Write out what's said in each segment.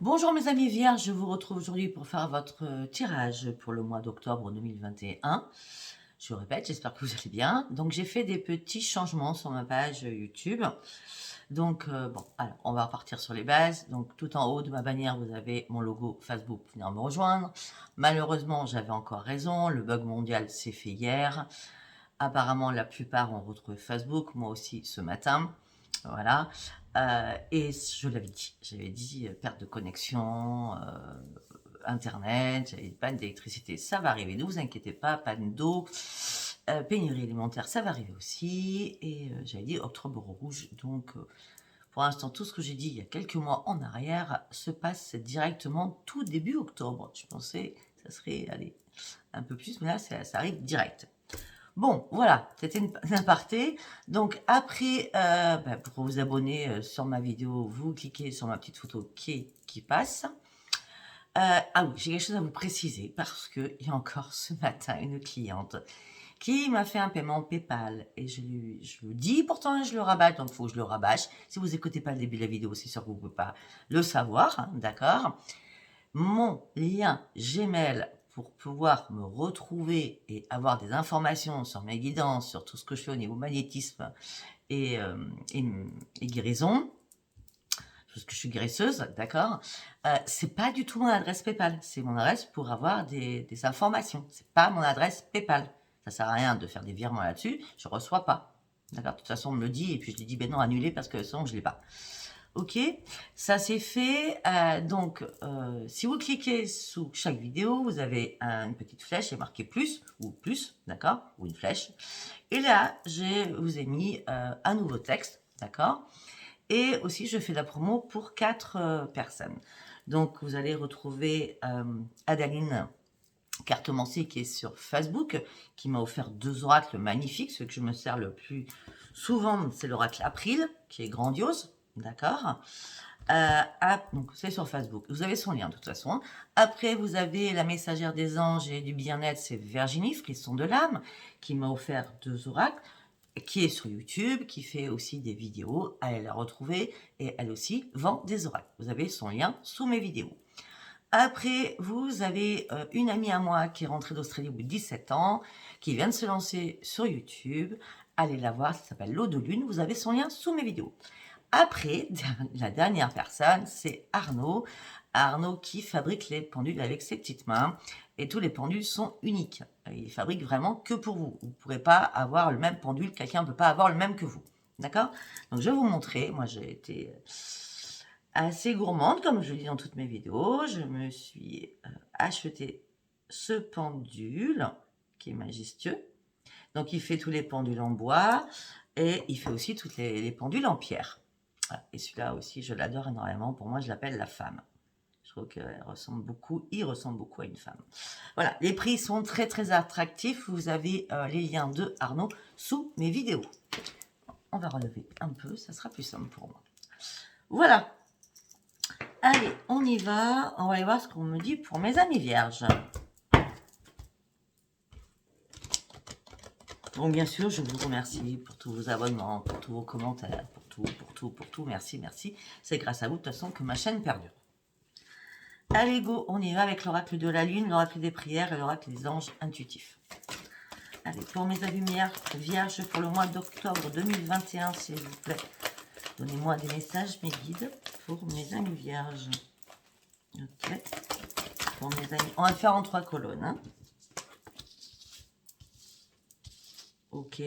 Bonjour mes amis vierges, je vous retrouve aujourd'hui pour faire votre tirage pour le mois d'octobre 2021. Je répète, j'espère que vous allez bien. Donc j'ai fait des petits changements sur ma page YouTube. Donc bon, alors on va repartir sur les bases. Donc tout en haut de ma bannière, vous avez mon logo Facebook, venir me rejoindre. Malheureusement, j'avais encore raison, le bug mondial s'est fait hier. Apparemment, la plupart ont retrouvé Facebook, moi aussi ce matin. Voilà. Et je l'avais dit, j'avais dit perte de connexion, Internet, j'avais panne d'électricité, ça va arriver, ne vous inquiétez pas, panne d'eau, pénurie alimentaire, ça va arriver aussi. Et j'avais dit octobre rouge, donc pour l'instant, tout ce que j'ai dit il y a quelques mois en arrière se passe directement tout début octobre. Je pensais que ça serait, allez, un peu plus, mais là, ça arrive direct. Bon, voilà, c'était une aparté. Donc après, pour vous abonner sur ma vidéo, vous cliquez sur ma petite photo qui passe. Ah oui, j'ai quelque chose à vous préciser parce qu'il y a encore ce matin une cliente qui m'a fait un paiement PayPal et je le dis, pourtant je le rabâche, donc il faut que je le rabâche. Si vous n'écoutez pas le début de la vidéo, c'est sûr que vous ne pouvez pas le savoir, hein, d'accord? Mon lien Gmail pour pouvoir me retrouver et avoir des informations sur mes guidances, sur tout ce que je fais au niveau magnétisme et, et guérison, parce que je suis guérisseuse, d'accord, c'est pas du tout mon adresse PayPal. C'est mon adresse pour avoir des informations. C'est pas mon adresse PayPal. Ça sert à rien de faire des virements là-dessus. Je reçois pas. D'accord. De toute façon, on me le dit et puis je lui dis ben non, annulé parce que sinon je l'ai pas. Ok, ça c'est fait. Donc, si vous cliquez sous chaque vidéo, vous avez une petite flèche, c'est marqué plus ou plus, d'accord, ou une flèche. Et là, je vous ai mis un nouveau texte, d'accord. Et aussi, je fais la promo pour 4 personnes. Donc, vous allez retrouver Adaline Cartomancie qui est sur Facebook, qui m'a offert 2 oracles magnifiques. Ce que je me sers le plus souvent, c'est l'oracle April, qui est grandiose, d'accord. Donc c'est sur Facebook. Vous avez son lien de toute façon. Après, vous avez la messagère des anges et du bien-être, c'est Virginie, frisson de l'âme, qui m'a offert 2 oracles, qui est sur YouTube, qui fait aussi des vidéos. Elle l'a retrouvée et elle aussi vend des oracles. Vous avez son lien sous mes vidéos. Après, vous avez une amie à moi qui est rentrée d'Australie au bout de 17 ans, qui vient de se lancer sur YouTube. Allez la voir, ça s'appelle L'eau de lune. Vous avez son lien sous mes vidéos. Après, la dernière personne, c'est Arnaud. Arnaud qui fabrique les pendules avec ses petites mains. Et tous les pendules sont uniques. Il fabrique vraiment que pour vous. Vous ne pourrez pas avoir le même pendule. Quelqu'un ne peut pas avoir le même que vous. D'accord? Donc, je vais vous montrer. Moi, j'ai été assez gourmande, comme je le dis dans toutes mes vidéos. Je me suis acheté ce pendule qui est majestueux. Donc, il fait tous les pendules en bois et il fait aussi toutes les pendules en pierre. Et celui-là aussi, je l'adore énormément. Pour moi, je l'appelle la femme. Je trouve qu'il ressemble beaucoup à une femme. Voilà, les prix sont très très attractifs. Vous avez les liens de Arnaud sous mes vidéos. On va relever un peu, ça sera plus simple pour moi. Voilà. Allez, on y va. On va aller voir ce qu'on me dit pour mes amis vierges. Bon, bien sûr, je vous remercie pour tous vos abonnements, pour tous vos commentaires, pour tout. Merci, merci. C'est grâce à vous, de toute façon, que ma chaîne perdure. Allez, go, on y va avec l'oracle de la lune, l'oracle des prières et l'oracle des anges intuitifs. Allez, pour mes amis vierges, pour le mois d'octobre 2021, s'il vous plaît, donnez-moi des messages, mes guides, pour mes amis vierges. Ok. Pour mes amis, on va le faire en 3 colonnes. Hein. Ok.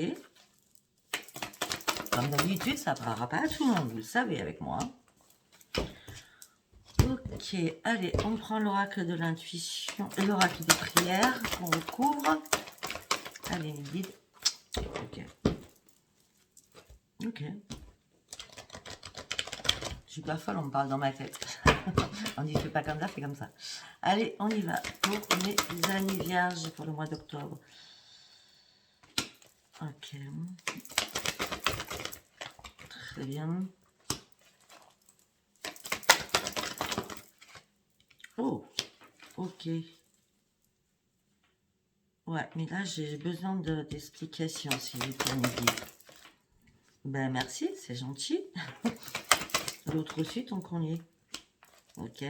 Comme d'habitude, ça ne parlera pas à tout le monde, vous le savez avec moi. Ok, allez, on prend l'oracle de l'intuition et l'oracle des prières qu'on recouvre. Allez, les guides. Ok. Ok. Je suis pas folle, on me parle dans ma tête. On dit fais pas comme ça, fais comme ça. Allez, on y va pour mes amis vierges pour le mois d'octobre. Ok. Très bien. Oh, ok. Ouais, mais là, j'ai besoin d'explications, s'il vous plaît, mes guides. Ben, merci, c'est gentil. L'autre aussi, tant qu'on y est. Ok.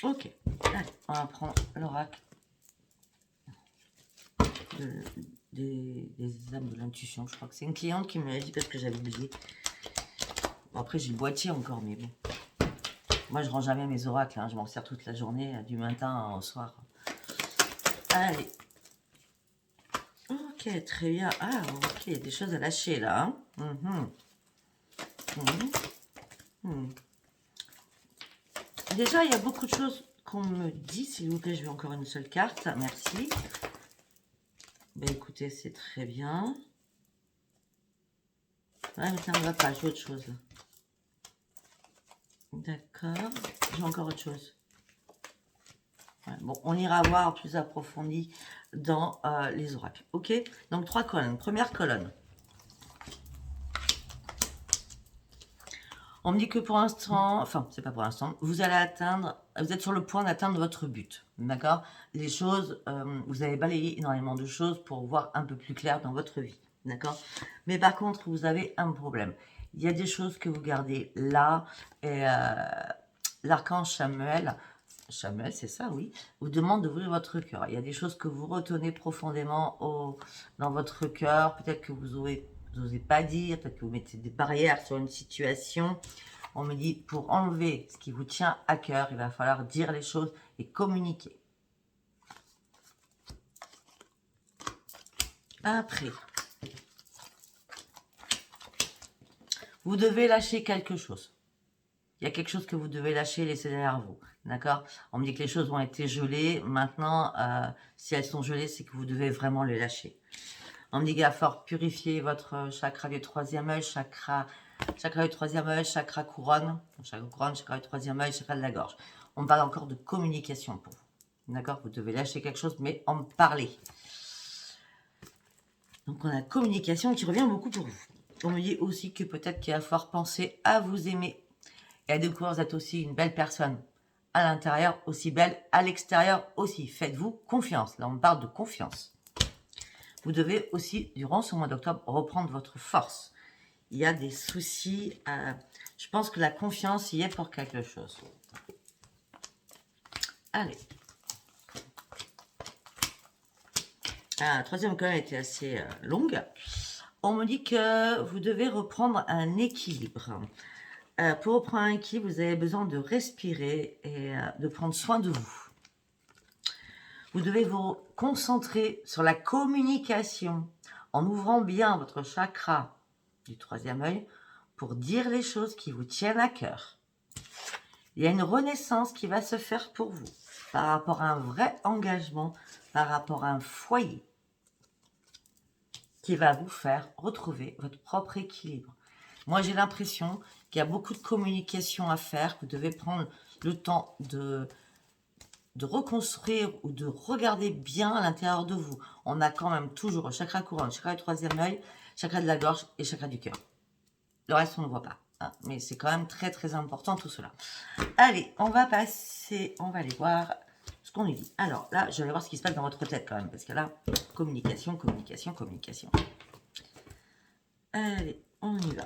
Ok. Allez, on va prendre l'oracle des âmes de l'intuition. Je crois que c'est une cliente qui me l'a dit parce que j'avais oublié. Bon, après, j'ai le boîtier encore, mais bon. Moi, je rends jamais mes oracles. Hein. Je m'en sers toute la journée, du matin au soir. Allez. Ok, très bien. Ah, ok, il y a des choses à lâcher là. Hein. Déjà, il y a beaucoup de choses qu'on me dit. S'il vous plaît, je veux encore une seule carte. Merci. Ben écoutez, c'est très bien. Ouais, mais ça ne va pas. J'ai autre chose là. D'accord. J'ai encore autre chose. Ouais, bon, on ira voir plus approfondi dans les oracles. Ok. Donc 3 colonnes. Première colonne. On me dit que pour l'instant, enfin, c'est pas pour l'instant, vous allez atteindre, vous êtes sur le point d'atteindre votre but. D'accord? Les choses, vous avez balayé énormément de choses pour voir un peu plus clair dans votre vie. D'accord? Mais par contre, vous avez un problème. Il y a des choses que vous gardez là, et l'archange Samuel, c'est ça, oui, vous demande d'ouvrir votre cœur. Il y a des choses que vous retenez profondément dans votre cœur. Peut-être que vous n'osez pas dire, peut-être que vous mettez des barrières sur une situation. On me dit, pour enlever ce qui vous tient à cœur, il va falloir dire les choses et communiquer. Après, vous devez lâcher quelque chose. Il y a quelque chose que vous devez lâcher, laisser derrière vous. D'accord? On me dit que les choses ont été gelées. Maintenant, si elles sont gelées, c'est que vous devez vraiment les lâcher. On me dit qu'il va falloir purifier votre chakra du troisième œil, chakra du troisième œil, chakra couronne, chakra du troisième œil, chakra de la gorge. On parle encore de communication pour vous. D'accord? Vous devez lâcher quelque chose, mais en parler. Donc on a communication qui revient beaucoup pour vous. On me dit aussi que peut-être qu'il va falloir penser à vous aimer et à découvrir que vous êtes aussi une belle personne à l'intérieur, aussi belle à l'extérieur aussi. Faites-vous confiance. Là, on parle de confiance. Vous devez aussi, durant ce mois d'octobre, reprendre votre force. Il y a des soucis. Je pense que la confiance y est pour quelque chose. Allez. La troisième colonne était assez longue. On me dit que vous devez reprendre un équilibre. Pour reprendre un équilibre, vous avez besoin de respirer et de prendre soin de vous. Vous devez vous concentrer sur la communication en ouvrant bien votre chakra du troisième œil pour dire les choses qui vous tiennent à cœur. Il y a une renaissance qui va se faire pour vous par rapport à un vrai engagement, par rapport à un foyer qui va vous faire retrouver votre propre équilibre. Moi, j'ai l'impression qu'il y a beaucoup de communication à faire, que vous devez prendre le temps de reconstruire ou de regarder bien à l'intérieur de vous. On a quand même toujours chakra couronne, chakra du troisième œil, chakra de la gorge et chakra du cœur. Le reste, on ne voit pas. Hein, mais c'est quand même très, très important tout cela. Allez, on va passer, on va aller voir ce qu'on nous dit. Alors là, je vais voir ce qui se passe dans votre tête quand même, parce que là, communication. Allez, on y va.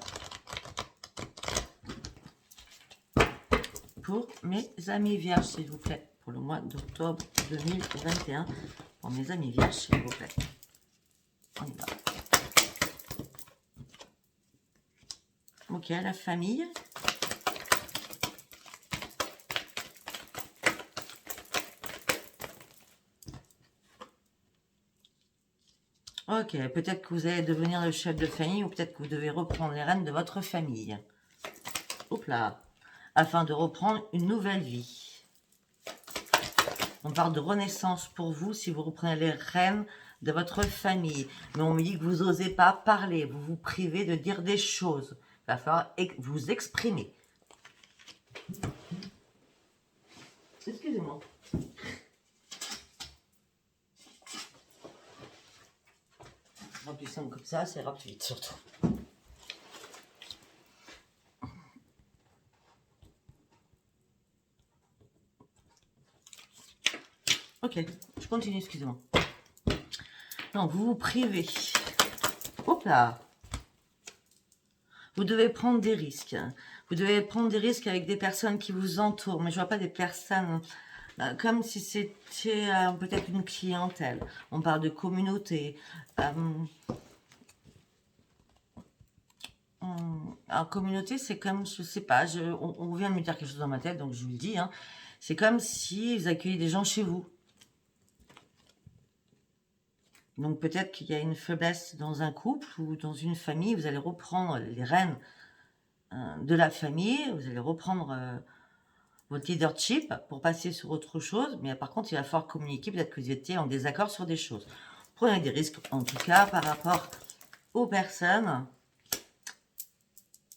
Pour mes amis vierges, s'il vous plaît, pour le mois d'octobre 2021, pour mes amis vierges, s'il vous plaît. On y va. Ok, la famille. Ok, peut-être que vous allez devenir le chef de famille ou peut-être que vous devez reprendre les rênes de votre famille. Hop là. Afin de reprendre une nouvelle vie. On parle de renaissance pour vous si vous reprenez les rênes de votre famille. Mais on me dit que vous n'osez pas parler, vous vous privez de dire des choses. Il va falloir vous exprimer. Excusez-moi. Plus simple comme ça, c'est rapide surtout. Ok, je continue, excusez-moi. Donc, vous vous privez. Hop là. Vous devez prendre des risques. Vous devez prendre des risques avec des personnes qui vous entourent. Mais je vois pas des personnes comme si c'était peut-être une clientèle. On parle de communauté. En communauté, c'est comme, je sais pas, on vient de me dire quelque chose dans ma tête, donc je vous le dis. Hein. C'est comme si vous accueillez des gens chez vous. Donc peut-être qu'il y a une faiblesse dans un couple ou dans une famille. Vous allez reprendre les rênes de la famille. Vous allez reprendre votre leadership pour passer sur autre chose. Mais par contre, il va falloir communiquer. Peut-être que vous étiez en désaccord sur des choses. Prenez des risques, en tout cas, par rapport aux personnes,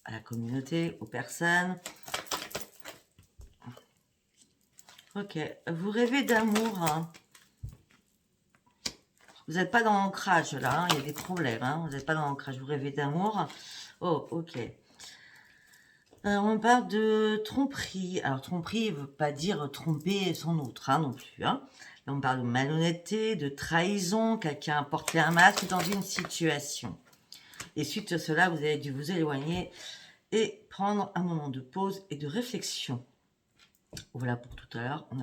à la communauté, aux personnes. Ok, vous rêvez d'amour. Hein. Vous n'êtes pas dans l'ancrage là, hein. Il y a des problèmes. Hein. Vous n'êtes pas dans l'ancrage, vous rêvez d'amour. Oh, ok. On parle de tromperie. Alors, tromperie ne veut pas dire tromper son autre hein, non plus. Hein. Là, on parle de malhonnêteté, de trahison. Quelqu'un a porté un masque dans une situation. Et suite à cela, vous avez dû vous éloigner et prendre un moment de pause et de réflexion. Voilà pour tout à l'heure, vous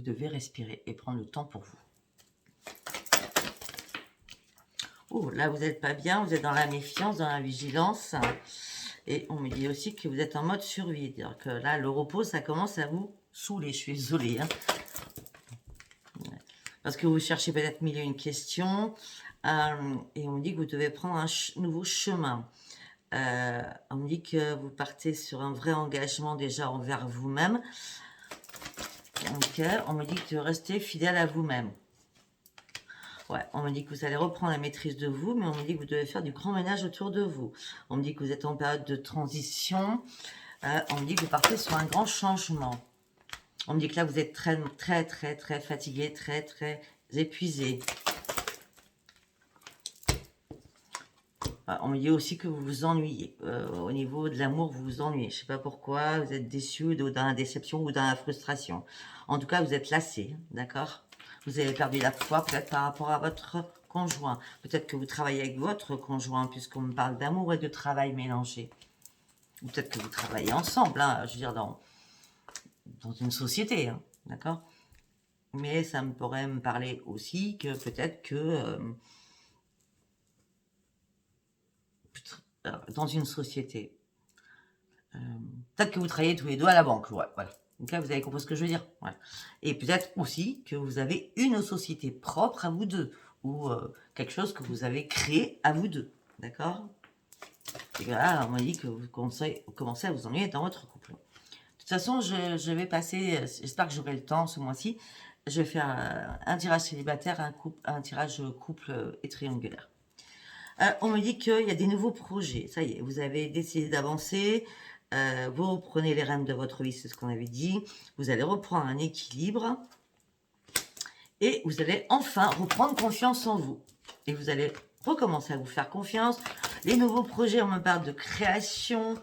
devez respirer et prendre le temps pour vous. Oh, là, vous n'êtes pas bien, vous êtes dans la méfiance, dans la vigilance. Et on me dit aussi que vous êtes en mode survie. C'est-à-dire que là, le repos, ça commence à vous saouler. Je suis désolée. Hein. Parce que vous cherchez peut-être mille et une questions. Et on me dit que vous devez prendre un nouveau chemin. On me dit que vous partez sur un vrai engagement déjà envers vous-même. Ok, on me dit que restez fidèle à vous-même. Ouais, on me dit que vous allez reprendre la maîtrise de vous, mais on me dit que vous devez faire du grand ménage autour de vous. On me dit que vous êtes en période de transition. On me dit que vous partez sur un grand changement. On me dit que là, vous êtes très, très, très, très fatigué, très, très épuisé. On me dit aussi que vous vous ennuyez. Au niveau de l'amour, vous vous ennuyez. Je ne sais pas pourquoi, vous êtes déçu ou dans la déception ou dans la frustration. En tout cas, vous êtes lassé, d'accord? Vous avez perdu la foi peut-être par rapport à votre conjoint. Peut-être que vous travaillez avec votre conjoint puisqu'on me parle d'amour et de travail mélangé. Ou peut-être que vous travaillez ensemble, hein, je veux dire, dans une société, hein, d'accord? Mais ça me pourrait me parler aussi que peut-être que... dans une société. Peut-être que vous travaillez tous les deux à la banque, ouais, voilà. Donc là, vous avez compris ce que je veux dire. Ouais. Et peut-être aussi que vous avez une société propre à vous deux, ou quelque chose que vous avez créé à vous deux, d'accord? Et là, on m'a dit que vous commencez à vous ennuyer dans votre couple. De toute façon, je vais passer, j'espère que j'aurai le temps ce mois-ci, je vais faire un tirage célibataire, un tirage couple et triangulaire. On me dit qu'il y a des nouveaux projets. Ça y est, vous avez décidé d'avancer. Vous reprenez les rênes de votre vie, c'est ce qu'on avait dit. Vous allez reprendre un équilibre. Et vous allez enfin reprendre confiance en vous. Et vous allez recommencer à vous faire confiance. Les nouveaux projets, on me parle de création.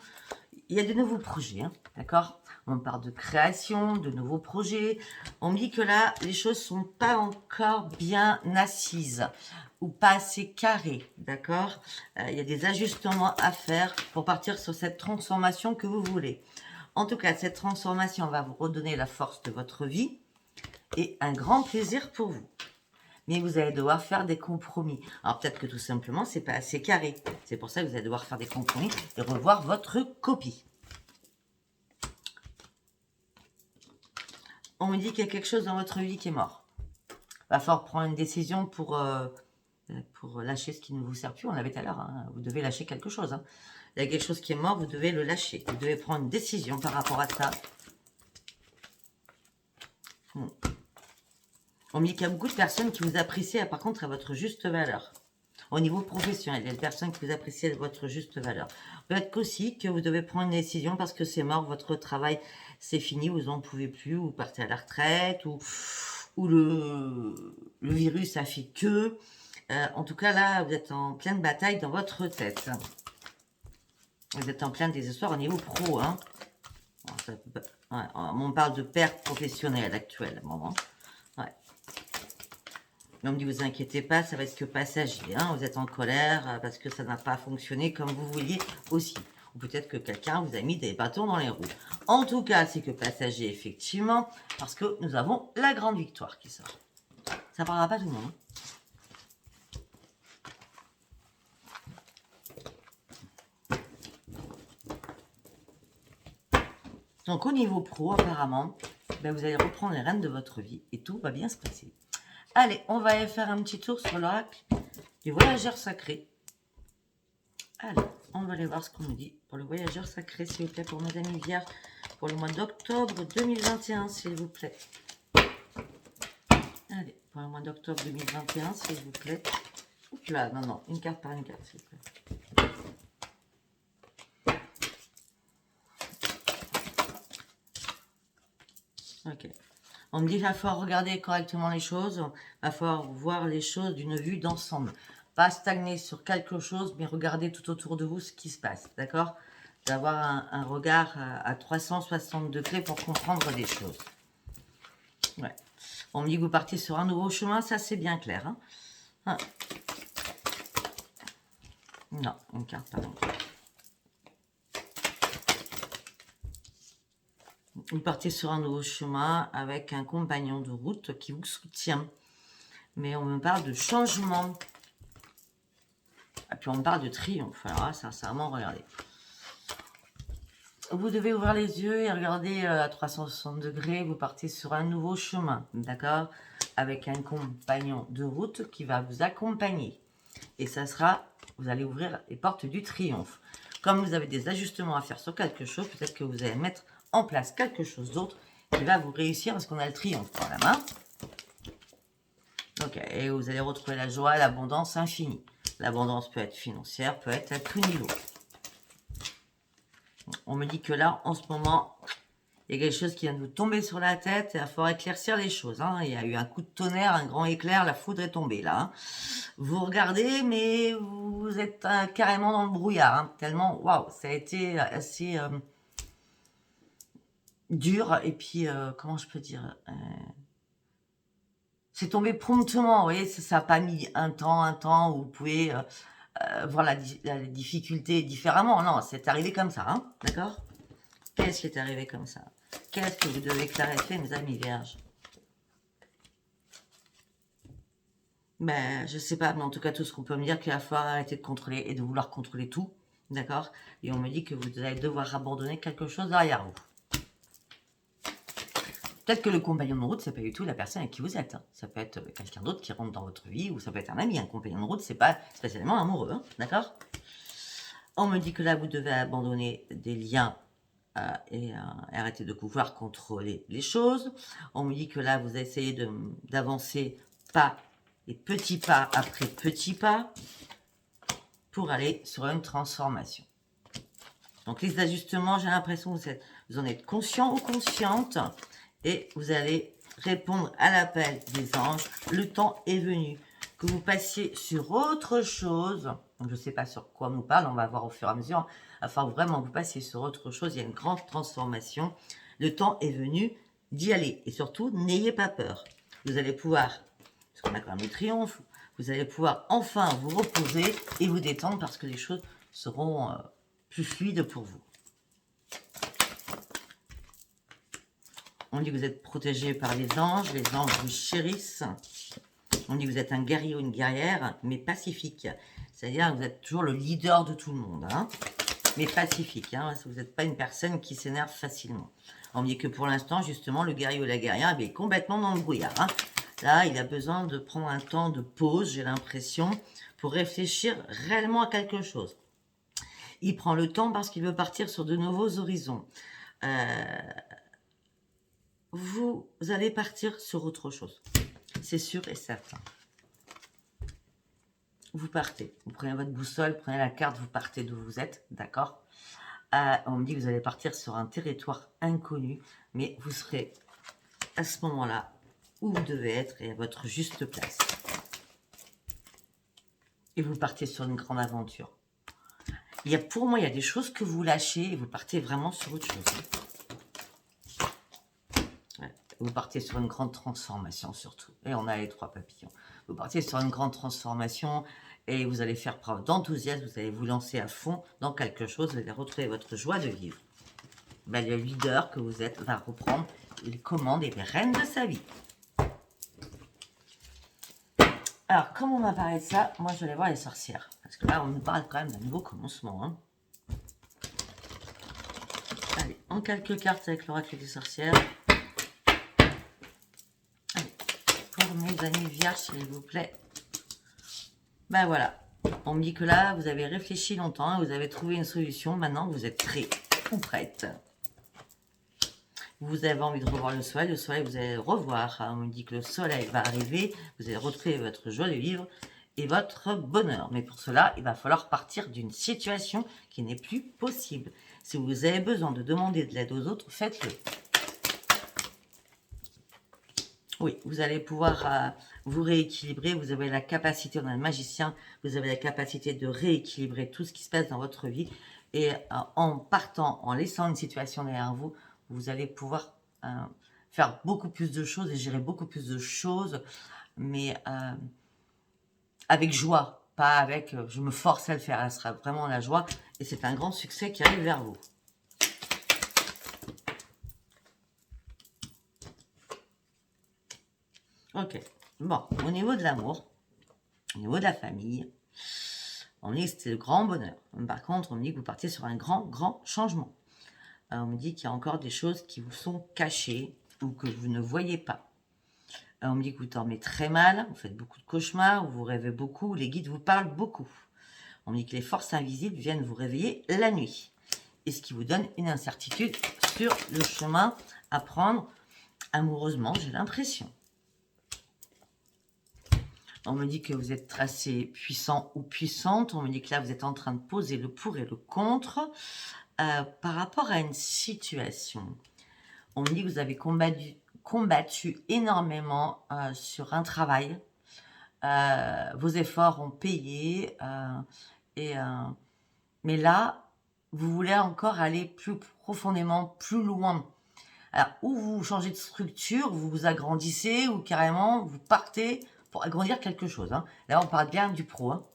Il y a de nouveaux projets, hein, d'accord? On me parle de création, de nouveaux projets. On me dit que là, les choses sont pas encore bien assises ou pas assez carrées, d'accord? Il y a des ajustements à faire pour partir sur cette transformation que vous voulez. En tout cas, cette transformation va vous redonner la force de votre vie et un grand plaisir pour vous. Mais vous allez devoir faire des compromis. Alors peut-être que tout simplement, c'est pas assez carré. C'est pour ça que vous allez devoir faire des compromis et revoir votre copie. On me dit qu'il y a quelque chose dans votre vie qui est mort. Il va falloir prendre une décision pour lâcher ce qui ne vous sert plus. On l'avait tout à l'heure, hein. Vous devez lâcher quelque chose. Hein. Il y a quelque chose qui est mort, vous devez le lâcher. Vous devez prendre une décision par rapport à ça. On me dit qu'il y a beaucoup de personnes qui vous apprécient, par contre, à votre juste valeur. Au niveau professionnel, il y a des personnes qui vous apprécient à votre juste valeur. Peut-être qu'aussi que vous devez prendre une décision parce que c'est mort, votre travail, c'est fini, vous n'en pouvez plus, vous partez à la retraite, ou le virus a fait que. En tout cas, là, vous êtes en pleine bataille dans votre tête. Vous êtes en plein désespoir au niveau pro. Hein. Ouais, on parle de perte professionnelle actuelle à un moment. Ouais. Mais on me dit, vous inquiétez pas, ça va être que passager. Hein. Vous êtes en colère parce que ça n'a pas fonctionné comme vous vouliez aussi. Ou peut-être que quelqu'un vous a mis des bâtons dans les roues. En tout cas, c'est que passager, effectivement, parce que nous avons la grande victoire qui sort. Ça parlera pas tout le monde. Donc au niveau pro, apparemment, ben, vous allez reprendre les rênes de votre vie et tout va bien se passer. Allez, on va aller faire un petit tour sur l'oracle du voyageur sacré. Allez, on va aller voir ce qu'on nous dit pour le voyageur sacré, s'il vous plaît, pour mes amis vierges, pour le mois d'octobre 2021, s'il vous plaît. Allez, pour le mois d'octobre 2021, s'il vous plaît. Oups là, non, une carte par une carte, s'il vous plaît. Ok. On me dit qu'il va falloir regarder correctement les choses, il va falloir voir les choses d'une vue d'ensemble. Pas stagner sur quelque chose, mais regarder tout autour de vous ce qui se passe, d'accord? D'avoir un regard à 360 degrés pour comprendre les choses. Ouais. On me dit que vous partez sur un nouveau chemin, ça c'est bien clair. Hein. Ah. Non, une carte, pardon. Vous partez sur un nouveau chemin avec un compagnon de route qui vous soutient. Mais on me parle de changement. Et puis on me parle de triomphe. Alors là, sincèrement, regardez. Vous devez ouvrir les yeux et regarder à 360 degrés. Vous partez sur un nouveau chemin, d'accord? Avec un compagnon de route qui va vous accompagner. Et ça sera, vous allez ouvrir les portes du triomphe. Comme vous avez des ajustements à faire sur quelque chose, peut-être que vous allez mettre en place quelque chose d'autre qui va vous réussir parce qu'on a le triomphe dans la main. Ok, et vous allez retrouver la joie, l'abondance infinie. L'abondance peut être financière, peut être à tout niveau. On me dit que là, en ce moment, il y a quelque chose qui vient de vous tomber sur la tête et il va falloir éclaircir les choses. Hein. Il y a eu un coup de tonnerre, un grand éclair, la foudre est tombée là. Hein. Vous regardez, mais vous êtes carrément dans le brouillard. Hein. Tellement, waouh, ça a été assez dur. Et puis, comment je peux dire c'est tombé promptement, vous voyez, ça n'a pas mis un temps où vous pouvez voir la difficulté différemment. Non, c'est arrivé comme ça, hein, d'accord? Qu'est-ce qui est arrivé comme ça? Qu'est-ce que vous devez clarifier, mes amis vierges? Ben, je sais pas, mais en tout cas, tout ce qu'on peut me dire, qu'il va falloir arrêter de contrôler et de vouloir contrôler tout, d'accord? Et on me dit que vous allez devoir abandonner quelque chose derrière vous. Peut-être que le compagnon de route, c'est pas du tout la personne avec qui vous êtes. Hein. Ça peut être quelqu'un d'autre qui rentre dans votre vie, ou ça peut être un ami. Un compagnon de route, c'est pas spécialement amoureux, hein, d'accord? On me dit que là, vous devez abandonner des liens et arrêter de pouvoir contrôler les choses. On me dit que là, vous essayez d'avancer pas et petits pas après petits pas pour aller sur une transformation. Donc les ajustements, j'ai l'impression que vous en êtes conscient ou consciente et vous allez répondre à l'appel des anges. Le temps est venu que vous passiez sur autre chose. Donc, je ne sais pas sur quoi on nous parle, on va voir au fur et à mesure. Enfin, vraiment, vous passiez sur autre chose, il y a une grande transformation. Le temps est venu d'y aller. Et surtout, n'ayez pas peur. Vous allez pouvoir, parce qu'on a quand même le triomphe, vous allez pouvoir enfin vous reposer et vous détendre parce que les choses seront plus fluides pour vous. On dit que vous êtes protégé par les anges vous chérissent. On dit que vous êtes un guerrier ou une guerrière, mais pacifique. C'est-à-dire que vous êtes toujours le leader de tout le monde, hein, mais pacifique. Hein, vous n'êtes pas une personne qui s'énerve facilement. On dit que pour l'instant, justement, le guerrier ou la guerrière est complètement dans le brouillard. Hein. Là, il a besoin de prendre un temps de pause, j'ai l'impression, pour réfléchir réellement à quelque chose. Il prend le temps parce qu'il veut partir sur de nouveaux horizons. Vous allez partir sur autre chose. C'est sûr et certain. Vous partez. Vous prenez votre boussole, prenez la carte, vous partez d'où vous êtes, d'accord? On me dit que vous allez partir sur un territoire inconnu, mais vous serez à ce moment-là où vous devez être et à votre juste place. Et vous partez sur une grande aventure. Pour moi, il y a des choses que vous lâchez et vous partez vraiment sur autre chose. Vous partez sur une grande transformation surtout. Et on a les 3 papillons. Vous partez sur une grande transformation et vous allez faire preuve d'enthousiasme, vous allez vous lancer à fond dans quelque chose, vous allez retrouver votre joie de vivre. Ben, le leader que vous êtes va reprendre les commandes et les rênes de sa vie. Alors, comme on m'a parlé de ça, moi je vais voir les sorcières. Parce que là, on nous parle quand même d'un nouveau commencement. Hein. Allez, en quelques cartes avec l'oracle des sorcières. Allez, pour mes amis vierges, s'il vous plaît. Ben voilà. On me dit que là, vous avez réfléchi longtemps, vous avez trouvé une solution. Maintenant, vous êtes prêt ou prête. Vous avez envie de revoir le soleil, vous allez le revoir. On me dit que le soleil va arriver, vous allez retrouver votre joie de vivre et votre bonheur. Mais pour cela, il va falloir partir d'une situation qui n'est plus possible. Si vous avez besoin de demander de l'aide aux autres, faites-le. Oui, vous allez pouvoir vous rééquilibrer. Vous avez la capacité, on a le magicien, vous avez la capacité de rééquilibrer tout ce qui se passe dans votre vie. Et en partant, en laissant une situation derrière vous, vous allez pouvoir faire beaucoup plus de choses et gérer beaucoup plus de choses, mais avec joie, pas avec je me force à le faire. Elle sera vraiment la joie et c'est un grand succès qui arrive vers vous. Ok, bon, au niveau de l'amour, au niveau de la famille, on me dit que c'était le grand bonheur. Par contre, on me dit que vous partez sur un grand changement. On me dit qu'il y a encore des choses qui vous sont cachées ou que vous ne voyez pas. On me dit que vous dormez très mal, vous faites beaucoup de cauchemars, vous rêvez beaucoup, les guides vous parlent beaucoup. On me dit que les forces invisibles viennent vous réveiller la nuit. Et ce qui vous donne une incertitude sur le chemin à prendre amoureusement, j'ai l'impression. On me dit que vous êtes assez puissant ou puissante. On me dit que là, vous êtes en train de poser le pour et le contre par rapport à une situation. On me dit que vous avez combattu énormément sur un travail. Vos efforts ont payé. Mais là, vous voulez encore aller plus profondément, plus loin. Alors, ou vous changez de structure, vous vous agrandissez, ou carrément, vous partez pour agrandir quelque chose. Hein. Là, on parle bien du pro. Hein.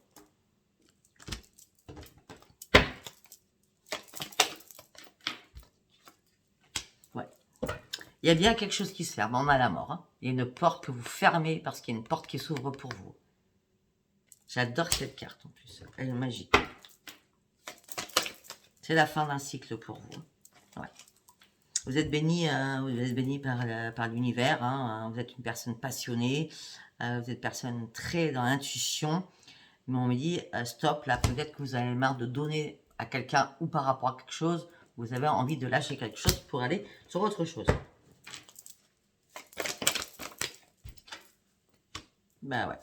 Ouais. Il y a bien quelque chose qui se ferme, on a la mort. Hein. Il y a une porte que vous fermez parce qu'il y a une porte qui s'ouvre pour vous. J'adore cette carte en plus, elle est magique. C'est la fin d'un cycle pour vous. Ouais. Vous êtes béni par l'univers, hein, vous êtes une personne passionnée, vous êtes une personne très dans l'intuition, mais on me dit stop, là peut-être que vous avez marre de donner à quelqu'un ou par rapport à quelque chose, vous avez envie de lâcher quelque chose pour aller sur autre chose. Ben ouais.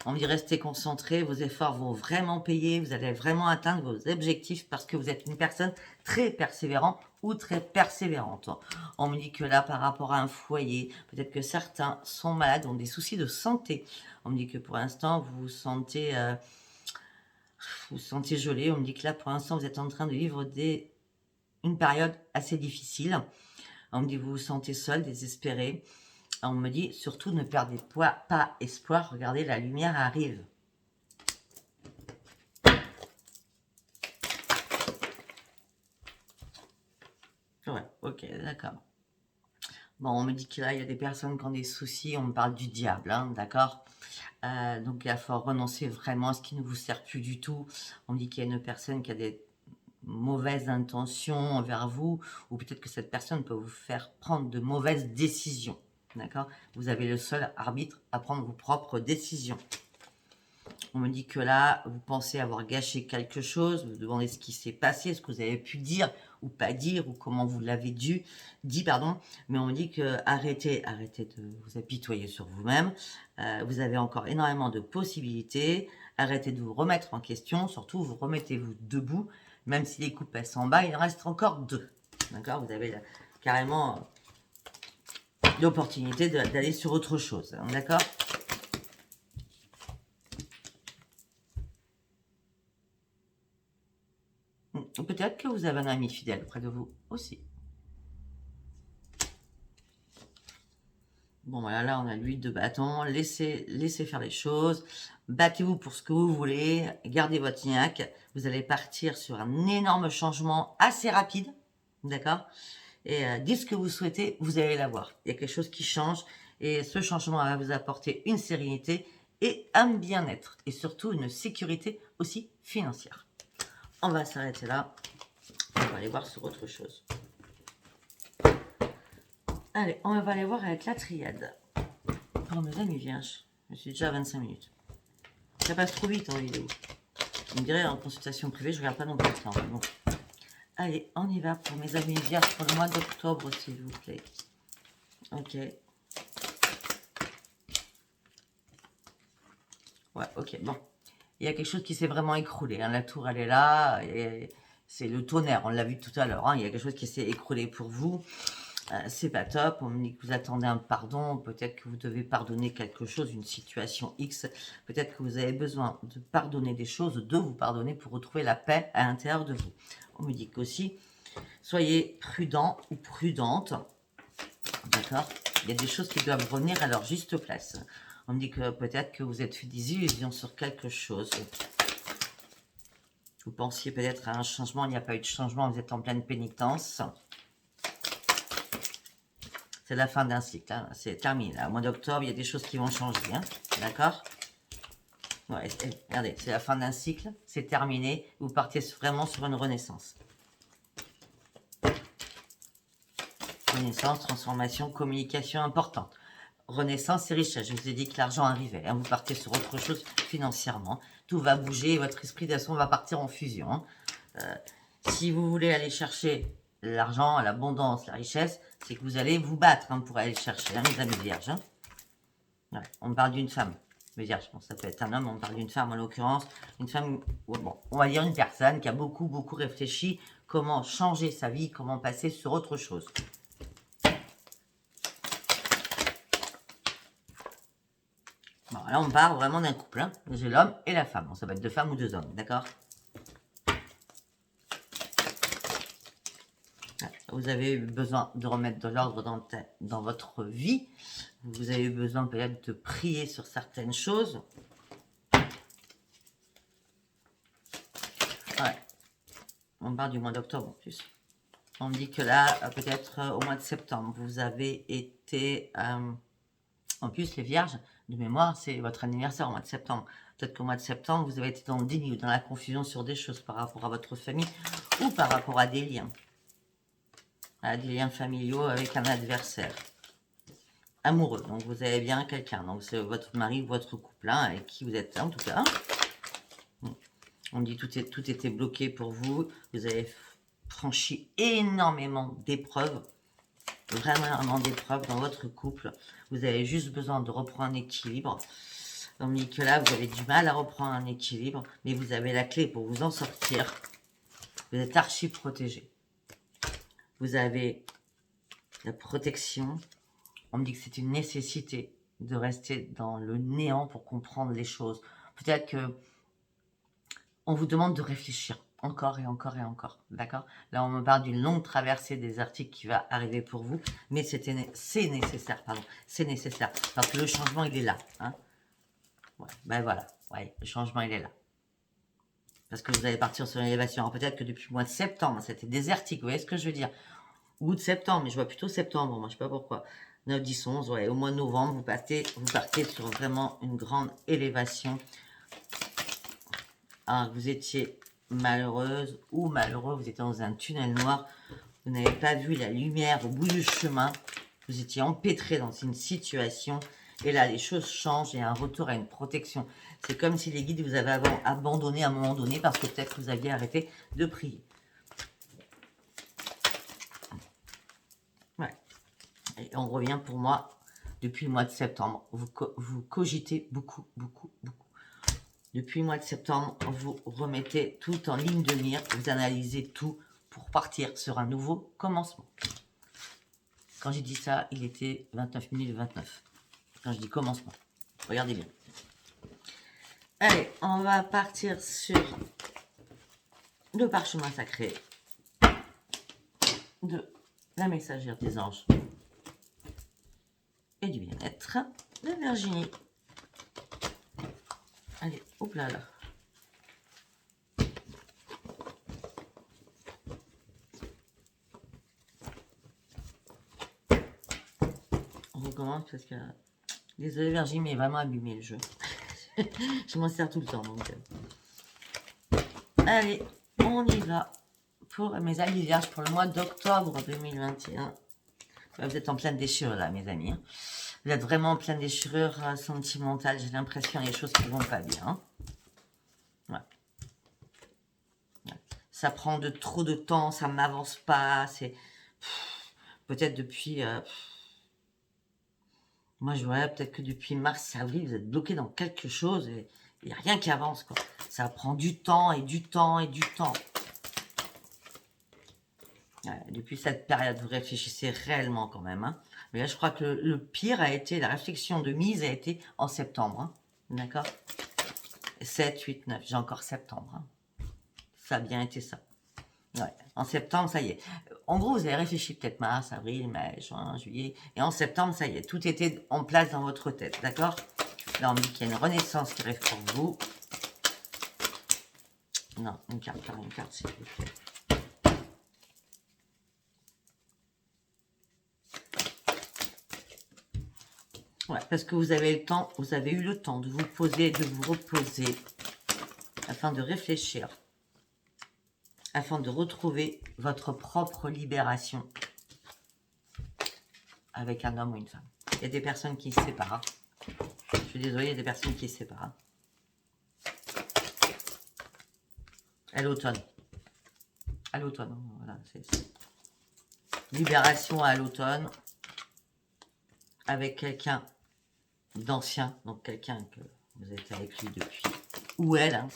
On me dit restez concentré, vos efforts vont vraiment payer, vous allez vraiment atteindre vos objectifs parce que vous êtes une personne très persévérante ou très persévérante. On me dit que là, par rapport à un foyer, peut-être que certains sont malades, ont des soucis de santé. On me dit que pour l'instant, vous vous sentez gelé. On me dit que là, pour l'instant, vous êtes en train de vivre une période assez difficile. On me dit que vous vous sentez seul, désespéré. On me dit, surtout, ne perdez pas espoir. Regardez, la lumière arrive. Ouais, ok, d'accord. Bon, on me dit que là, il y a des personnes qui ont des soucis. On me parle du diable, hein, d'accord. Donc, il faut renoncer vraiment à ce qui ne vous sert plus du tout. On me dit qu'il y a une personne qui a des mauvaises intentions envers vous. Ou peut-être que cette personne peut vous faire prendre de mauvaises décisions. D'accord. Vous avez le seul arbitre à prendre vos propres décisions. On me dit que là, vous pensez avoir gâché quelque chose. Vous demandez ce qui s'est passé, ce que vous avez pu dire ou pas dire, ou comment vous l'avez dit, pardon. Mais on me dit que arrêtez de vous apitoyer sur vous-même. Vous avez encore énormément de possibilités. Arrêtez de vous remettre en question. Surtout, vous remettez-vous debout. Même si les coupes elles sont en bas, il en reste encore 2. D'accord. Vous avez carrément l'opportunité d'aller sur autre chose. D'accord. Peut-être que vous avez un ami fidèle près de vous aussi. Bon, voilà, là, on a l'huile de bâton. Laissez faire les choses. Battez-vous pour ce que vous voulez. Gardez votre niaque. Vous allez partir sur un énorme changement assez rapide. D'accord? Et dites ce que vous souhaitez, vous allez l'avoir. Il y a quelque chose qui change. Et ce changement va vous apporter une sérénité et un bien-être. Et surtout une sécurité aussi financière. On va s'arrêter là. On va aller voir sur autre chose. Allez, on va aller voir avec la triade. Pour mes amis vierges, je suis déjà à 25 minutes. Ça passe trop vite en vidéo. Vous me direz, en consultation privée, je regarde pas non plus le temps. Bon. Allez, on y va pour mes amis vierges pour le mois d'octobre, s'il vous plaît. Ok. Ouais, ok, bon. Il y a quelque chose qui s'est vraiment écroulé. Hein. La tour, elle est là. Et c'est le tonnerre, on l'a vu tout à l'heure. Hein. Il y a quelque chose qui s'est écroulé pour vous. C'est pas top. On me dit que vous attendez un pardon. Peut-être que vous devez pardonner quelque chose, une situation X. Peut-être que vous avez besoin de pardonner des choses, de vous pardonner pour retrouver la paix à l'intérieur de vous. On me dit qu'aussi, soyez prudent ou prudente. D'accord? Il y a des choses qui doivent revenir à leur juste place. On me dit que peut-être que vous êtes fait des illusions sur quelque chose. Vous pensiez peut-être à un changement, il n'y a pas eu de changement, vous êtes en pleine pénitence. C'est la fin d'un cycle, hein. C'est terminé. Là. Au mois d'octobre, il y a des choses qui vont changer. Hein. D'accord? Ouais, regardez, c'est la fin d'un cycle, c'est terminé. Vous partez vraiment sur une renaissance. Renaissance, transformation, communication importante. Renaissance et richesse. Je vous ai dit que l'argent arrivait. Hein. Vous partez sur autre chose financièrement. Tout va bouger et votre esprit de façon va partir en fusion. Hein. Si vous voulez aller chercher l'argent, l'abondance, la richesse, c'est que vous allez vous battre hein, pour aller chercher, hein, mes amis vierges. Hein. Ouais, on parle d'une femme. Mais vierge, bon, ça peut être un homme, on parle d'une femme en l'occurrence. Une femme, bon, on va dire une personne qui a beaucoup réfléchi comment changer sa vie, comment passer sur autre chose. Bon, là, on parle vraiment d'un couple. Hein. J'ai l'homme et la femme. Bon, ça peut être deux femmes ou deux hommes, d'accord? Vous avez eu besoin de remettre de l'ordre dans votre vie. Vous avez eu besoin peut-être de prier sur certaines choses. Ouais. On parle du mois d'octobre en plus. On me dit que là, peut-être au mois de septembre, vous avez été... en plus, les vierges, de mémoire, c'est votre anniversaire au mois de septembre. Peut-être qu'au mois de septembre, vous avez été dans le déni ou dans la confusion sur des choses par rapport à votre famille ou par rapport à des liens. À des liens familiaux avec un adversaire. Amoureux. Donc, vous avez bien quelqu'un. Donc, c'est votre mari ou votre couple hein, avec qui vous êtes, en tout cas. On dit tout était bloqué pour vous. Vous avez franchi énormément d'épreuves. Vraiment énormément d'épreuves dans votre couple. Vous avez juste besoin de reprendre un équilibre. On me dit que là, vous avez du mal à reprendre un équilibre, mais vous avez la clé pour vous en sortir. Vous êtes archi protégé. Vous avez la protection. On me dit que c'est une nécessité de rester dans le néant pour comprendre les choses. Peut-être que on vous demande de réfléchir encore et encore et encore, d'accord? Là, on me parle d'une longue traversée désertique qui va arriver pour vous, mais c'est nécessaire, pardon, c'est nécessaire, parce que le changement, il est là, hein? Ouais, ben voilà, ouais, le changement, il est là. Parce que vous allez partir sur une élévation. Alors peut-être que depuis le mois de septembre, c'était désertique, vous voyez ce que je veux dire? Ou de septembre, mais je vois plutôt septembre, moi, je sais pas pourquoi. 9, 10, 11, ouais, au mois de novembre, vous partez sur vraiment une grande élévation. Alors, vous étiez malheureuse ou malheureux, vous étiez dans un tunnel noir, vous n'avez pas vu la lumière au bout du chemin, vous étiez empêtré dans une situation, et là, les choses changent, il y a un retour à une protection. C'est comme si les guides vous avaient abandonné à un moment donné, parce que peut-être que vous aviez arrêté de prier. Ouais. Et on revient pour moi, depuis le mois de septembre, vous cogitez beaucoup. Depuis le mois de septembre, vous remettez tout en ligne de mire, vous analysez tout pour partir sur un nouveau commencement. Quand j'ai dit ça, il était 29 minutes 29. Quand je dis commencement, regardez bien. Allez, on va partir sur le parchemin sacré de la messagère des anges. et du bien-être de Virginie. Allez, hop là là. On recommence parce que... Désolée Virginie, mais vraiment abîmé le jeu. Je m'en sers tout le temps. Donc... Allez, on y va pour mes amis vierges pour le mois d'octobre 2021. Vous êtes en pleine déchirure là, mes amis. Vous êtes vraiment en pleine déchirure sentimentale. J'ai l'impression qu'il y a des choses qui vont pas bien. Ouais. Ça prend trop de temps, ça m'avance pas. C'est peut-être depuis... moi, je vois peut-être que depuis mars, avril, vous êtes bloqué dans quelque chose et il n'y a rien qui avance, quoi. Ça prend du temps et du temps et du temps. Ouais, depuis cette période, vous réfléchissez réellement quand même. Hein. Mais là, je crois que le pire a été, la réflexion de mise a été en septembre. Hein. D'accord 7, 8, 9. J'ai encore septembre. Hein. Ça a bien été ça. Ouais. En septembre, ça y est. En gros, vous avez réfléchi peut-être mars, avril, mai, juin, juillet. Et en septembre, ça y est. Tout était en place dans votre tête. D'accord Là, on me dit qu'il y a une renaissance qui arrive pour vous. Non, une carte par une carte, s'il vous plaît. Ouais, parce que vous avez le temps, vous avez eu le temps de vous poser, de vous reposer, afin de réfléchir, afin de retrouver votre propre libération avec un homme ou une femme. Il y a des personnes qui se séparent. Hein. Je suis désolée, il y a des personnes qui se séparent. Hein. À l'automne. À l'automne, hein, voilà, c'est libération à l'automne avec quelqu'un d'ancien, donc quelqu'un que vous êtes avec lui depuis, ou elle, hein,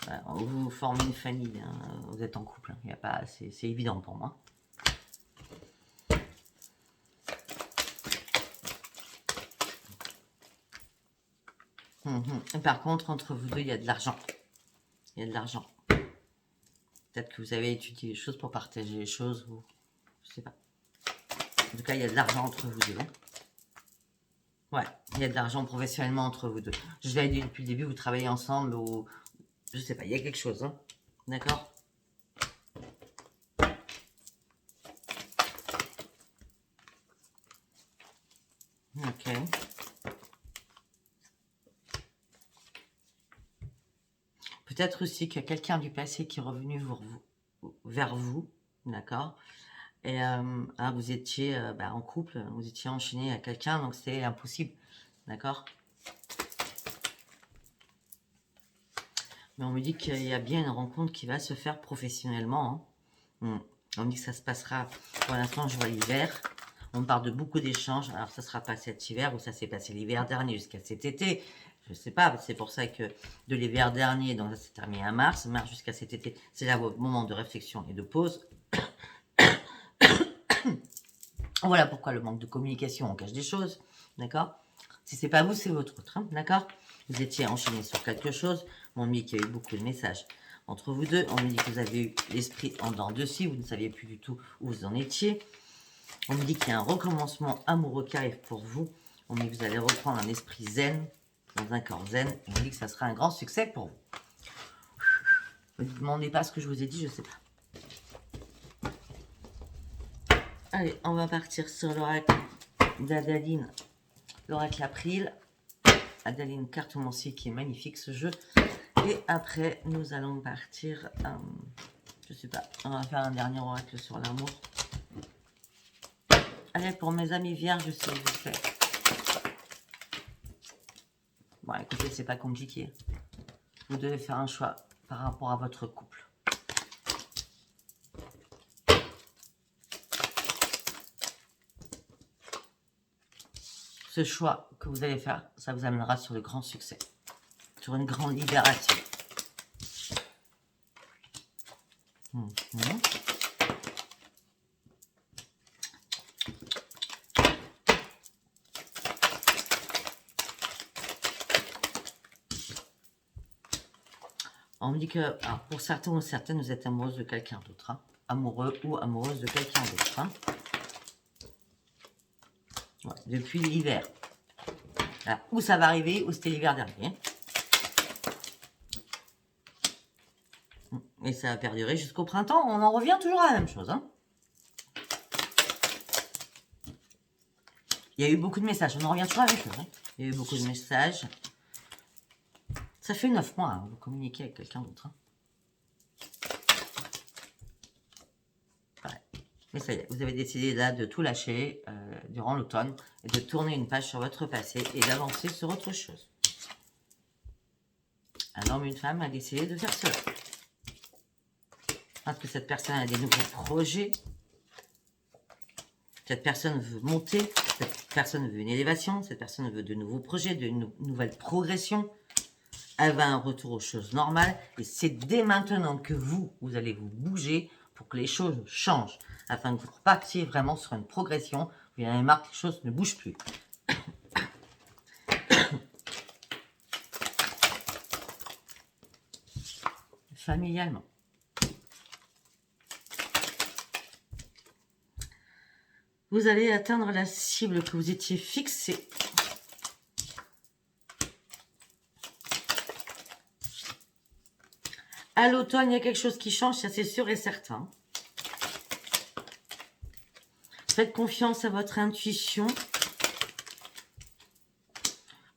hein, vous formez une famille, hein, vous êtes en couple, hein, y a pas, c'est évident pour moi. Par contre, entre vous deux, il y a de l'argent. Il y a de l'argent. Peut-être que vous avez étudié les choses pour partager les choses, ou je sais pas. En tout cas, il y a de l'argent entre vous deux. Hein. Ouais, il y a de l'argent professionnellement entre vous deux. Je l'avais dit depuis le début, vous travaillez ensemble ou... Je sais pas, il y a quelque chose. Hein. D'accord ? Ok. Peut-être aussi qu'il y a quelqu'un du passé qui est revenu vers vous. D'accord ? Et vous étiez en couple, vous étiez enchaîné à quelqu'un, donc c'est impossible. D'accord ? Mais on me dit qu'il y a bien une rencontre qui va se faire professionnellement. Hein. On me dit que ça se passera, pour l'instant je vois l'hiver. On me parle de beaucoup d'échanges. Alors ça ne sera pas cet hiver ou ça s'est passé l'hiver dernier jusqu'à cet été. Je ne sais pas, c'est pour ça que de l'hiver dernier, donc ça s'est terminé à mars jusqu'à cet été, c'est là votre moment de réflexion et de pause. Voilà pourquoi le manque de communication, on cache des choses, d'accord? Si c'est pas vous, c'est votre autre, hein, d'accord? Vous étiez enchaîné sur quelque chose, on me dit qu'il y a eu beaucoup de messages entre vous deux, on me dit que vous avez eu l'esprit en dents de scie, vous ne saviez plus du tout où vous en étiez. On me dit qu'il y a un recommencement amoureux qui arrive pour vous, on me dit que vous allez reprendre un esprit zen, dans un corps zen, on me dit que ça sera un grand succès pour vous. Ne me demandez pas ce que je vous ai dit, je ne sais pas. Allez, on va partir sur l'oracle d'Adaline, l'oracle April. Adaline Cartomancie qui est magnifique ce jeu. Et après, nous allons partir, je sais pas, on va faire un dernier oracle sur l'amour. Allez, pour mes amis vierges, s'il vous plaît. Bon, écoutez, c'est pas compliqué. Vous devez faire un choix par rapport à votre couple. Ce choix que vous allez faire, ça vous amènera sur le grand succès, sur une grande libération. On me dit que, alors pour certains ou certaines, vous êtes amoureuse de quelqu'un d'autre. Hein. Amoureux ou amoureuse de quelqu'un d'autre. Hein. Ouais, depuis l'hiver. Où ça va arriver, où c'était l'hiver dernier. Et ça va perdurer jusqu'au printemps. On en revient toujours à la même chose. Hein. Il y a eu beaucoup de messages. On en revient toujours à la même chose. Hein. Il y a eu beaucoup de messages. Ça fait 9 mois. Hein, vous communiquez avec quelqu'un d'autre. Hein. Ouais. Mais ça y est, vous avez décidé là de tout lâcher durant l'automne et de tourner une page sur votre passé et d'avancer sur autre chose. Un homme, une femme a décidé de faire cela. Parce que cette personne a des nouveaux projets. Cette personne veut monter. Cette personne veut une élévation. Cette personne veut de nouveaux projets, de nouvelles progressions. Elle va un retour aux choses normales. Et c'est dès maintenant que vous allez vous bouger pour que les choses changent. Afin que vous repartiez vraiment sur une progression. Vous en avez marre que les choses ne bougent plus. Familialement. Vous allez atteindre la cible que vous étiez fixée. À l'automne, il y a quelque chose qui change, ça c'est sûr et certain. Faites confiance à votre intuition.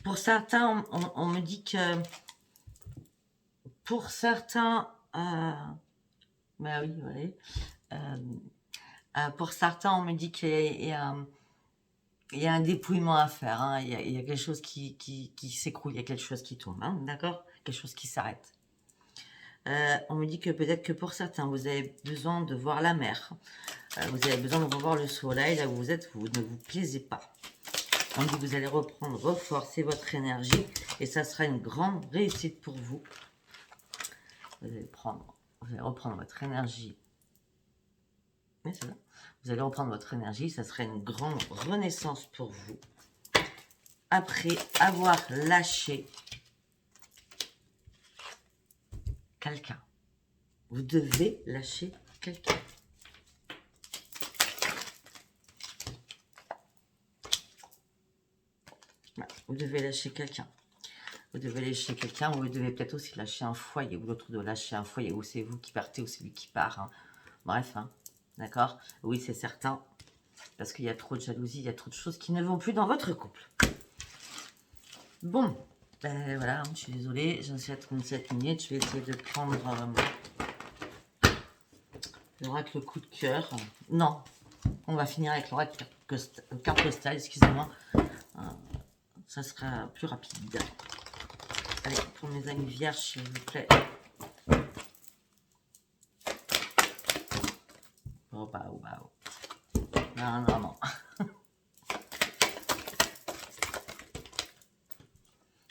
Pour certains, on me dit que... Pour certains... bah oui, oui. Pour certains, on me dit qu'il y a un dépouillement à faire. Hein. Il y a quelque chose qui s'écroule, il y a quelque chose qui tombe. Hein, d'accord? Quelque chose qui s'arrête. On me dit que peut-être que pour certains, vous avez besoin de voir la mer. Vous avez besoin de revoir le soleil. Là où vous êtes, vous ne vous plaisez pas. On dit que vous allez reprendre vos forces et votre énergie. Et ça sera une grande réussite pour vous. Vous allez reprendre votre énergie. Oui, c'est ça. Vous allez reprendre votre énergie. Ça sera une grande renaissance pour vous. Après avoir lâché quelqu'un. Vous devez lâcher quelqu'un. Vous devez lâcher quelqu'un. Vous devez lâcher quelqu'un ou vous devez peut-être aussi lâcher un foyer. Ou l'autre doit lâcher un foyer. Ou c'est vous qui partez ou c'est lui qui part. Hein. Bref, hein. D'accord? Oui, c'est certain. Parce qu'il y a trop de jalousie, il y a trop de choses qui ne vont plus dans votre couple. Bon, ben voilà, je suis désolée. J'en suis à 37 minutes. Je vais essayer de prendre l'oracle coup de cœur. Non, on va finir avec l'oracle carte postale, excusez-moi. Ça sera plus rapide. Allez, pour mes amis vierges, s'il vous plaît. Oh, bah, oh, bah, oh. Non, non, non.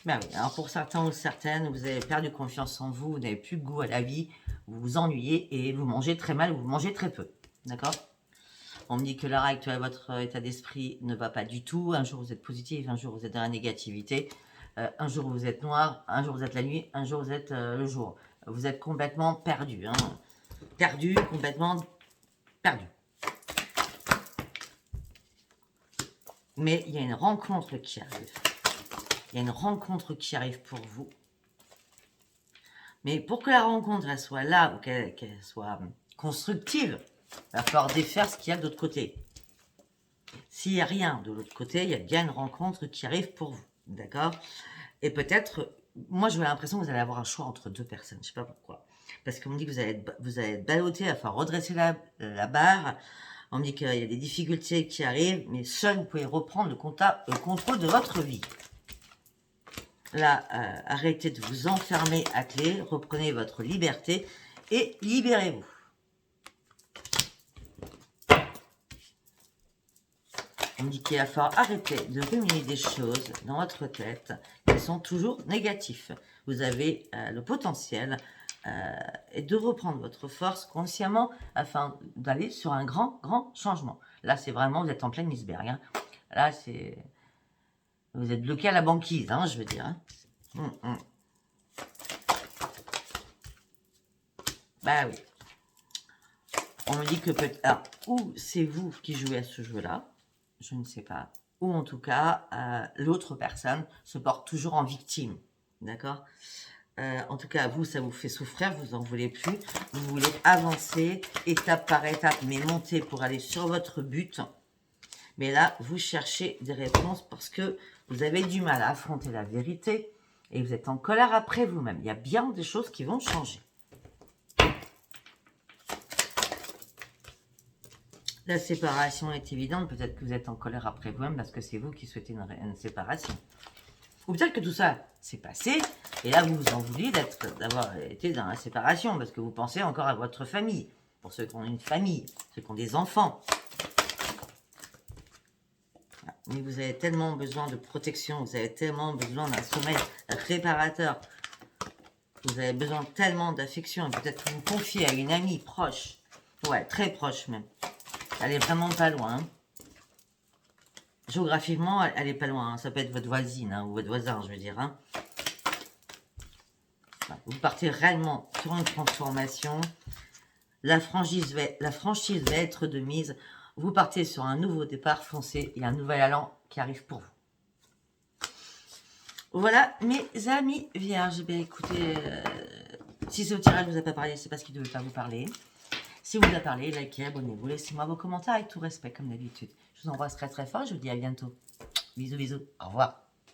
Ben oui, alors pour certains ou certaines, vous avez perdu confiance en vous, vous n'avez plus de goût à la vie, vous vous ennuyez et vous mangez très mal ou vous mangez très peu. D'accord? On me dit que l'heure actuelle, votre état d'esprit ne va pas du tout. Un jour, vous êtes positif, un jour, vous êtes dans la négativité. Un jour, vous êtes noir, un jour, vous êtes la nuit, un jour, vous êtes le jour. Vous êtes complètement perdu. Hein. Perdu, complètement perdu. Mais il y a une rencontre qui arrive. Il y a une rencontre qui arrive pour vous. Mais pour que la rencontre elle soit là, ou qu'elle soit constructive, il va falloir défaire ce qu'il y a de l'autre côté. S'il n'y a rien de l'autre côté, il y a bien une rencontre qui arrive pour vous. D'accord? Et peut-être, moi j'ai l'impression que vous allez avoir un choix entre deux personnes. Je ne sais pas pourquoi. Parce qu'on me dit que vous allez être ballotté, il va falloir redresser la barre. On me dit qu'il y a des difficultés qui arrivent, mais seul vous pouvez reprendre le contrôle de votre vie. Là, arrêtez de vous enfermer à clé, reprenez votre liberté et libérez-vous. On me dit qu'il va falloir arrêter de ruminer des choses dans votre tête qui sont toujours négatifs. Vous avez le potentiel de reprendre votre force consciemment afin d'aller sur un grand changement. Là, c'est vraiment, vous êtes en plein iceberg. Hein. Là, c'est... Vous êtes bloqué à la banquise, hein, je veux dire. Hein. Bah oui. On me dit que peut-être... ou c'est vous qui jouez à ce jeu-là. Je ne sais pas. ou en tout cas, l'autre personne se porte toujours en victime. D'accord? En tout cas, vous, ça vous fait souffrir, vous en voulez plus. Vous voulez avancer étape par étape, mais monter pour aller sur votre but. Mais là, vous cherchez des réponses parce que vous avez du mal à affronter la vérité et vous êtes en colère après vous-même. Il y a bien des choses qui vont changer. La séparation est évidente. Peut-être que vous êtes en colère après vous-même parce que c'est vous qui souhaitez une séparation. Ou peut-être que tout ça s'est passé et là, vous vous en voulez d'avoir été dans la séparation parce que vous pensez encore à votre famille. Pour ceux qui ont une famille, ceux qui ont des enfants. Mais vous avez tellement besoin de protection, vous avez tellement besoin d'un sommeil réparateur. Vous avez besoin tellement d'affection. Peut-être que vous confiez à une amie proche. Ouais, très proche même. Elle est vraiment pas loin. Géographiquement, elle est pas loin. Ça peut être votre voisine ou votre voisin, je veux dire. Vous partez réellement sur une transformation. La franchise va être de mise. Vous partez sur un nouveau départ foncé et un nouvel allant qui arrive pour vous. Voilà, mes amis vierges. Ben, écoutez, si ce tirage ne vous a pas parlé, c'est parce qu'il ne devait pas vous parler. Si vous a parlé, likez, abonnez-vous, laissez-moi vos commentaires avec tout respect, comme d'habitude. Je vous embrasse très très fort, je vous dis à bientôt. Bisous, bisous, au revoir.